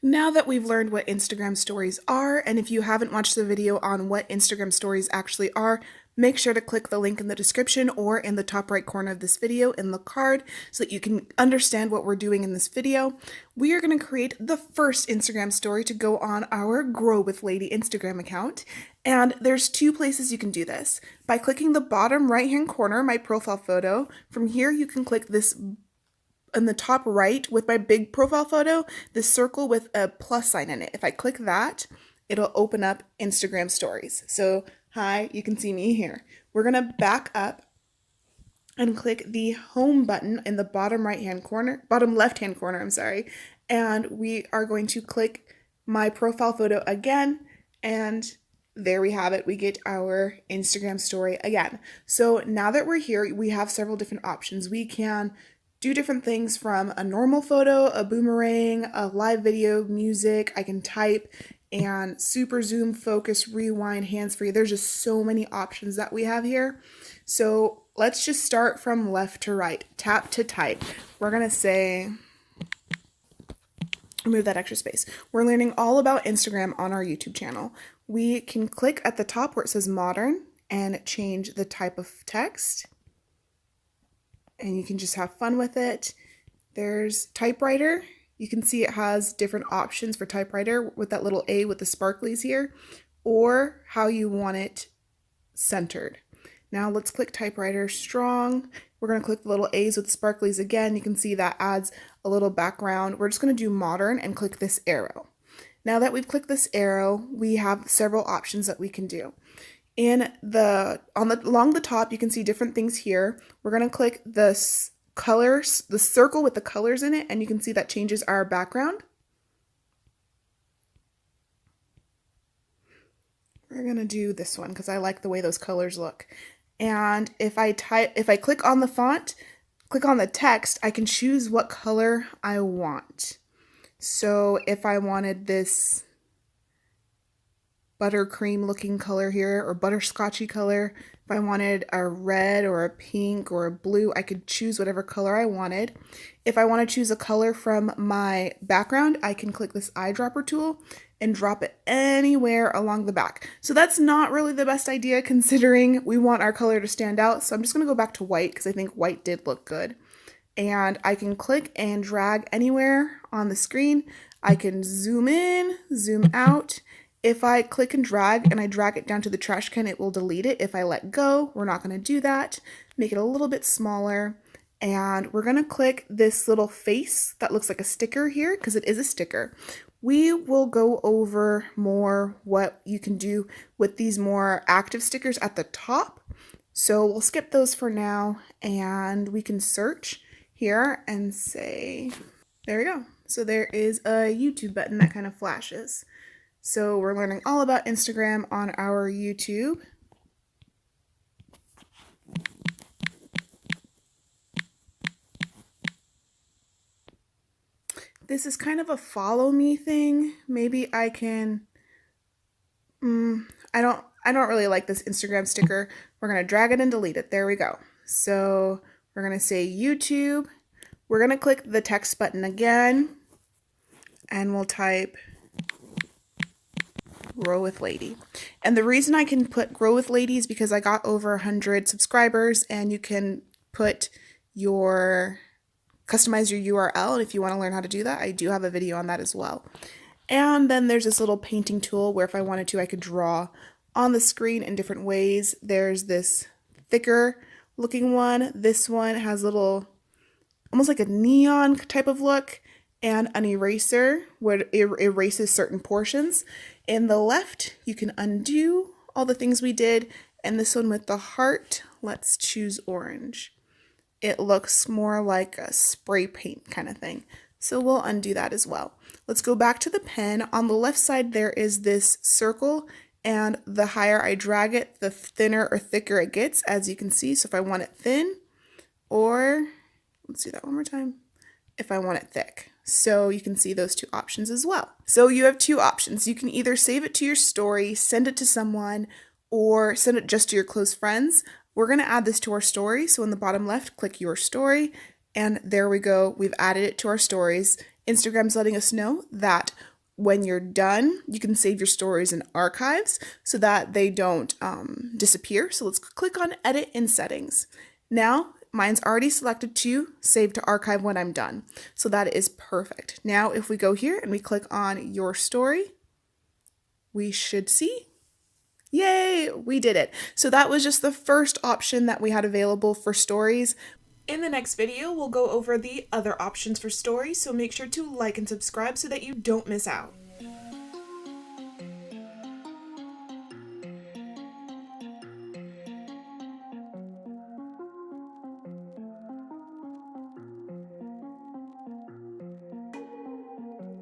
Now that we've learned what Instagram stories are, and if you haven't watched the video on what Instagram stories actually are, make sure to click the link in the description or in the top right corner of this video in the card so that you can understand what we're doing in this video. We are going to create the first Instagram story to go on our Grow with Lady Instagram account. And there's two places you can do this. By clicking the bottom right hand corner, my profile photo, from here you can click this in the top right with my big profile photo, this circle with a plus sign in it. If I click that, it'll open up Instagram stories. So hi, you can see me here. We're gonna back up and click the home button in the bottom left hand corner, I'm sorry. And we are going to click my profile photo again, and there we have it. We get our Instagram story again. So now that we're here, we have several different options. We can do different things from a normal photo, a boomerang, a live video, music. I can type and super zoom, focus, rewind, hands-free. There's just so many options that we have here. So let's just start from left to right, tap to type. We're gonna say, remove that extra space. We're learning all about Instagram on our YouTube channel. We can click at the top where it says modern and change the type of text. And you can just have fun with it. There's typewriter. You can see it has different options for typewriter with that little A with the sparklies here, or how you want it centered. Now let's click typewriter strong. We're going to click the little A's with the sparklies again. You can see that adds a little background. We're just going to do modern and click this arrow. Now that we've clicked this arrow, we have several options that we can do. Along the top, you can see different things here. We're going to click the circle with the colors in it, and you can see that changes our background. We're going to do this one because I like the way those colors look. And if I click on the font, click on the text, I can choose what color I want. So if I wanted this buttercream looking color here, or butterscotchy color, if I wanted a red or a pink or a blue, I could choose whatever color I wanted. If I want to choose a color from my background, I can click this eyedropper tool and drop it anywhere along the back. So that's not really the best idea considering we want our color to stand out. So I'm just going to go back to white because I think white did look good. And I can click and drag anywhere on the screen. I can zoom in, zoom out. If I click and I drag it down to the trash can, it will delete it. If I let go, we're not going to do that. Make it a little bit smaller. And we're going to click this little face that looks like a sticker here because it is a sticker. We will go over more what you can do with these more active stickers at the top. So we'll skip those for now, and we can search here and say, there we go. So there is a YouTube button that kind of flashes. So we're learning all about Instagram on our YouTube. This is kind of a follow me thing. Maybe I can, I don't really like this Instagram sticker. We're going to drag it and delete it. There we go. So we're going to say YouTube. We're going to click the text button again, and we'll type Grow with Lady. And the reason I can put Grow with Lady is because I got over 100 subscribers, and you can customize your URL. And if you want to learn how to do that, I do have a video on that as well. And then there's this little painting tool where if I wanted to, I could draw on the screen in different ways. There's this thicker looking one. This one has little, almost like a neon type of look, and an eraser where it erases certain portions. In the left, you can undo all the things we did, and this one with the heart, let's choose orange. It looks more like a spray paint kind of thing, so we'll undo that as well. Let's go back to the pen. On the left side, there is this circle, and the higher I drag it, the thinner or thicker it gets, as you can see. So if I want it thin, or let's do that one more time, if I want it thick. So you can see those two options as well. So you have two options. You can either save it to your story, send it to someone, or send it just to your close friends. We're going to add this to our story. So in the bottom left, click your story, and there we go. We've added it to our stories. Instagram's letting us know that when you're done, you can save your stories in archives so that they don't disappear. So let's click on edit in settings. Now, mine's already selected to save to archive when I'm done. So that is perfect. Now, if we go here and we click on your story, we should see, yay, we did it. So that was just the first option that we had available for stories. In the next video, we'll go over the other options for stories, so make sure to like and subscribe so that you don't miss out.